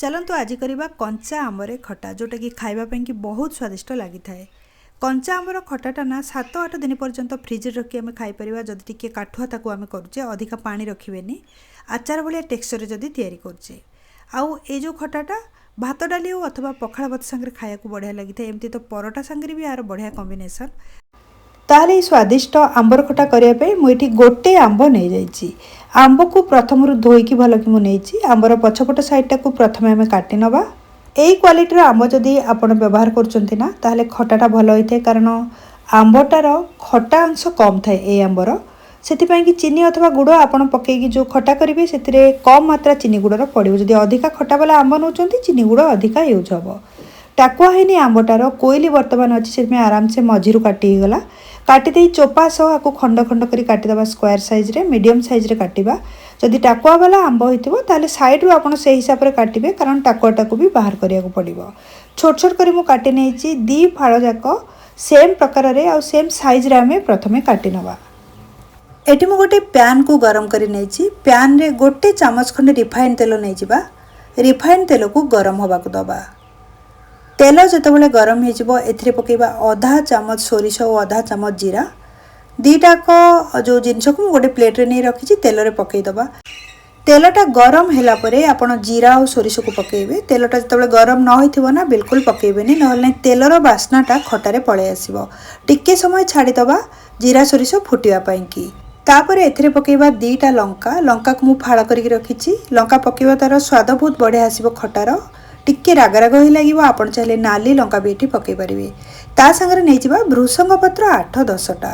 चलतु आज करवा कंचा आंबर खटा जोटा कि खावाई कि बहुत स्वादिष्ट लगी थाए। कंचा आंबर खटाटा ना 7-8 दिन पर्यंत फ्रिज रखी आम खाईपर जदि टे काठुआ ताकू आम करुचे अधिका पानी रखेनि आचार भाया टेक्सचर जदि तैयारी करुचे आउ ए जो खटाटा भात डाली हो अथवा पखाड़ भात सांगे खाया बढ़िया लगी था। एमती तो परोटा सांगे भी यार बढ़िया कॉम्बिनेशन। ताहले स्वादिष्ट आंबर खटा करने मुझे गोटे आंब नहीं जाइए। आंब को प्रथम धोईकी भल कि मुझे आंबर पछपट साइडटा को प्रथम आम काटि नवा। यही क्वालिटीर आंब जदि आपण व्यवहार करछंती ना ताहले खटाटा भल होइथे कारण आंबटार खटा अंश कम थाए ए आंबर सेतिपई कि चीनी अथवा गुड़ आपण पकेकी जो खटा करेंगे से कम मात्रा चीनी गुड़र पड़ो। जदि अधिका खटा वाला आंब नौकरी चीनी गुड़ अधिका यूज हम। टाकुआ है आंबटार कोईली बर्तमान अच्छी से आराम से मझिरू काटिगला काटिदे चोपा सह आपको खंड खंड कर काटिदेवा स्क्वायर साइज रे मीडियम साइज रे काटिबा। जदि टाकुआ वाला आंब होइतिबो ताले साइड रू आपण से हिसाब रे काटिबे कारण टाकुआटा को भी बाहर करिया को पड़िबो। छोट छोट करी मु काटि नेछि दी फाळ जाक सेम प्रकार रे आ सेम साइज रे हमें प्रथमे काटि नवा। एटी मु गोटे पैन को गरम करि नेछि। पैन रे गोटे चामच खंडे रिफाइन तेल नै जिबा। रिफाइन तेल को गरम होबा को दबा। तेल जितेबाला गरम हो एथिरे पकेबा आधा चामच सोरिष और आधा चामच जीरा दीटाक जो जिनस को गोटे प्लेट रे नहीं रखी तेल रे पकईदबा। तेलटा गरम होला परे आपण जीरा और सोरिष को पकेबे। तेलटा जितेबाला गरम न होइथिबो ना बिल्कुल पकेबेनी नहले तेलर बास्नाटा खटारे पळे आसीबो। टिके समय छाड़ीदबा जीरा सोरिष फुटिया पई की। तापरे एथिरे पकेबा दीटा लंका। लंका को मु फाळ करिक रखिछि। लंका पकेबा तार स्वाद बहुत बढ़िया आसीबो खटार। टिके राग राग ही लगे आपड़ चाहिए नाली लंका भी ये पकई पारे। ता सागर नहीं भृसंग पत्र 8-10टा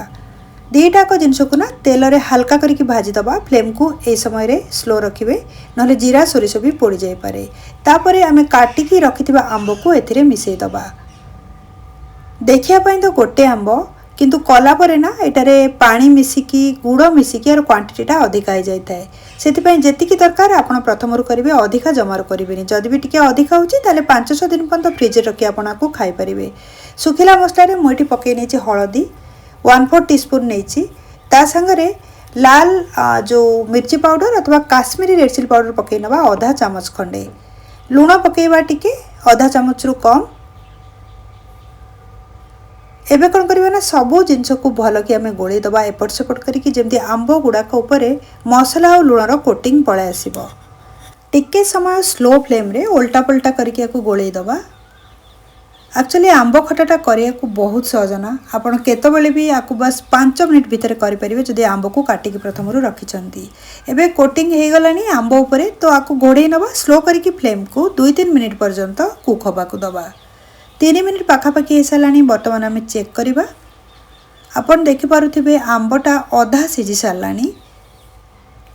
दीटाक जिनस को ना तेल रे हल्का करके भाजीदबा। फ्लेम को ए समय रे स्लो रखिए ना जीरा सोरिष भी पोड़ जाई पारे। तापरे आमे काटिकी रखिथिबा आंब को एथिरे मिसेईदबा। देखिया पई तो गोटे आंब किंतु कला परे ना एटारे पानी मिसिकी गुड़ मिसिकी और क्वांटिटीटा अधिका हो जाए से जेतिकी दरकार आपण प्रथम करेंगे अधिका जमार करेंगे। जदि भी टी अधिका होती 5-6 दिन पर्यंत फ्रिज रखी आपको खाईपारे। सुखिला मसला मुझे पकई नहीं हलदी 1/4 टीस्पून नहीं ता संगरे लाल जो मिर्ची पाउडर अथवा काश्मीरी रेड चिली पाउडर पकई नवा आधा चामच खंडे। लुण पकईबा टिके आधा चामच रु कम। एबे कौन करवा ना सबू जिनस को भल कि आम गोल दबा एपट सेपट करके जमी आंब गुड़ाक उपरे मसला और लुणर कोटिंग पड़े आसब। टिके समय स्लो फ्लेम रे ओल्टा पल्टा करके गोल दबा। एक्चुअली आंब खटाटा करने को बहुत सहज ना। आपड़ केतबेले भी आपको बस 5 मिनिट भितर करेंगे जदि आंब को काटिकी प्रथम रखिंट। एबे कोटिंग हो गलानी आंब उपरे तो आपको घोड़े नवा स्लो करके फ्लेम को 2-3 मिनिट पर्यंत कुक होगा दबा। 3 मिनिट पाखापाखि हो सारा। बर्तमान आम चेक करवा। आपन देखिपे आंबटा अधा सिझी सारा।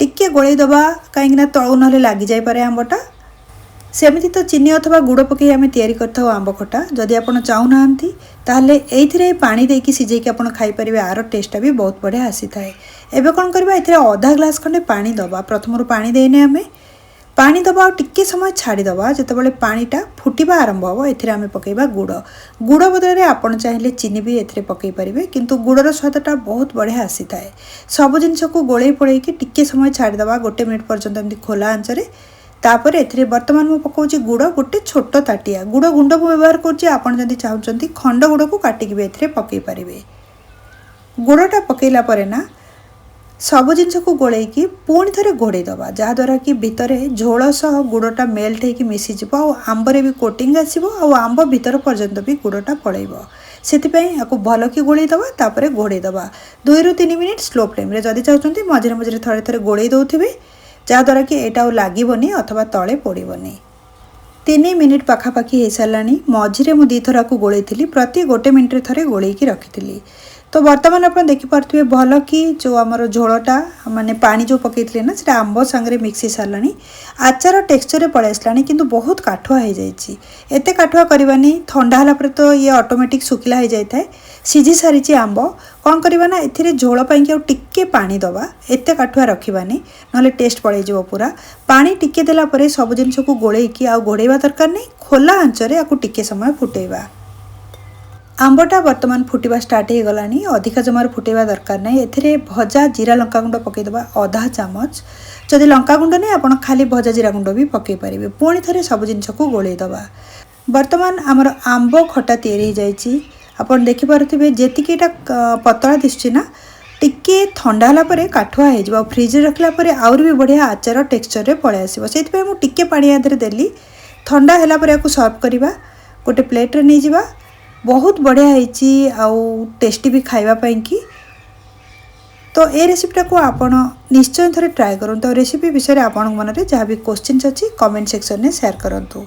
टिके गोल दबा कहीं तलू ना लग जापे आंबटा। सेमती तो चीनी अथवा गुड़ पकई आम तैयारी करता आंब खटा। जदि आप चाहूना ताहले एइथिरे पानी देकी सिझेकी आप खाईपारे आर टेस्टा भी बहुत बढ़िया आसी थाए। एबे कौन करवा एथिरे आधा ग्लास खंडे पानी दबा। प्रथम पानी देने आम पानी दबा और टिके समय छाड़ीदबा। जितेबाला पानीटा फुटिबा आरंभ हम एथिरे आम पकईबा गुड़। गुड़ बदल में आपड़ चाहिए चीनी भी एथिरे पकई पारे किंतु गुड़र स्वादटा बहुत बढ़िया आसी थाए। सब जिनस को गोले पोड़ेकी टिके समय छाड़ीदबा 1 मिनिट पर्यंत एमती खोला आंचरे। तापर एथिरे वर्तमान मु पकाउची गुड़ गोटे छोट ताटिया। गुड़ गुंड को व्यवहार करुच्ची। आपड़ जदि चाहूँगी खंड गुड़ को काटिकी भी एथिरे पकई पारे। गुड़टा पकईला परे ना सब जिनस को गोलैकी पुणी थे घोड़े दबा जहाद्वारा कि भितर झोल सह गुड़टा मेल्ट होकर मिसीज आंबरे भी कोटिंग आसो आंब भीतर पर्यंत भी गुड़टा पलैब। से भल कि गोल दबा तापर घोड़े दबा 2-3 मिनिट स्लो फ्लेम रे। जदि चाहते मझे मझे थे थे गोल दौथे जहाद्वारा कि एटा लगनी अथवा तले पड़ोनी। 3 मिनिट पाखापाखि हो सारा। मझे मुझे 2 थर को गोलैली प्रति 1 मिनिट थे गोलैकी रखी। तो वर्तमान आप देखिपे भल कि जो आमर झोलटा माने पानी जो पकई ना से आंब सांगे मिक्स हो सारा। आचार टेक्सचर पड़े आसला किंतु बहुत काठुआ हो जाए। एते काठुआ करवानी ठंडा होला तो ये ऑटोमेटिक सुखिला हो जाए था। सीझी सारी आंब कौन करवा ना एथिरे झोल पाई टिके पानी दबा। एते काठुआ रखिबानी नले टेस्ट पड़े जाव पूरा। पानी टिके देला परे सब जिनस को गोलैकी आ घोड़ेवा दरकार नहीं। खोला आंचरे आपको टिके समय फुटेबा। आंबटा बर्तमान फुटवा स्टार्ट हो गलानी अधिका जमार फुटेवा दरकार नहीं। एथिरे भजा जीरा लंका गुंड पकईदेवा अधा चामच। जदि लंका गुंड नहीं आप खाली भजा जीरा गुंड भी पकई पारे। पुणी थे सब जिनस को गोलैदवा। बर्तमान आमर आंब खटा तैयारी हो आपन देखिपे जीटा पतला दिशुची ना टिके ठंडा है काठुआ हो फ्रिज रखला आउर भी बढ़िया आचार टेक्सचर रे पड़े आसो से टिके पानी आदि देली ठंडा है सर्व करवा गोटे प्लेट रे नहीं जावा। बहुत बढ़िया होईची आउ टेस्टी भी खाइबा पाई की। तो ये रेसिपीटा को आपण निश्चय थे ट्राए करूँ। तो रेसिपी विषय में आपण मन में जहाँ भी क्वेश्चन अच्छी कमेंट सेक्शन में शेयर करूँ।